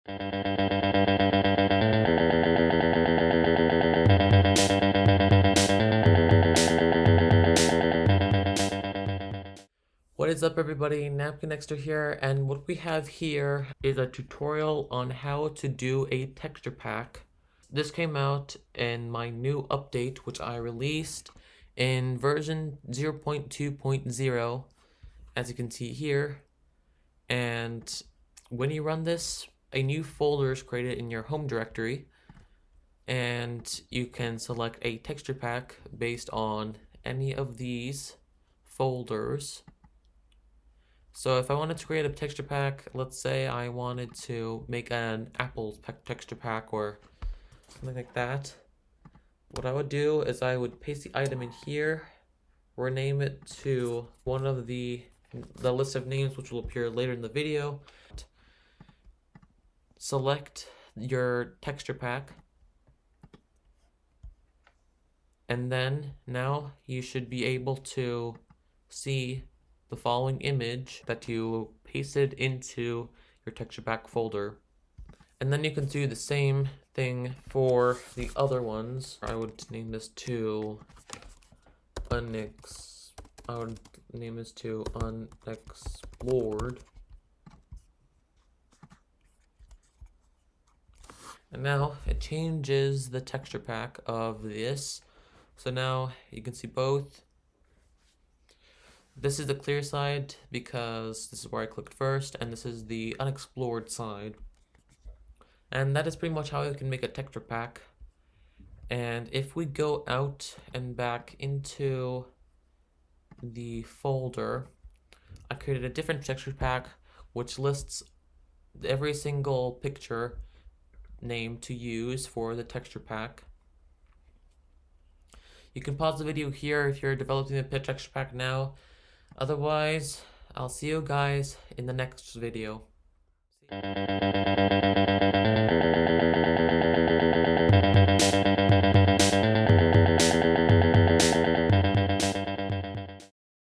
What is up, everybody? Napkin Extra here, and what we have here is a tutorial on how to do a texture pack. This came out in my new update, which I released in version 0.2.0, as you can see here. And when you run this, a new folder is created in your home directory, and you can select a texture pack based on any of these folders. So if I wanted to create a texture pack, let's say I wanted to make an apple texture pack or something like that, what I would do is I would paste the item in here, rename it to one of the list of names which will appear later in the video. Select your texture pack, and then now you should be able to see the following image that you pasted into your texture pack folder. And then you can do the same thing for the other ones. I would name this to unexplored. And now it changes the texture pack of this. So now you can see both. This is the clear side because this is where I clicked first, and this is the unexplored side. And that is pretty much how you can make a texture pack. And if we go out and back into the folder, I created a different texture pack which lists every single picture name to use for the texture pack. You can pause the video here if you're developing the texture pack now. Otherwise, I'll see you guys in the next video.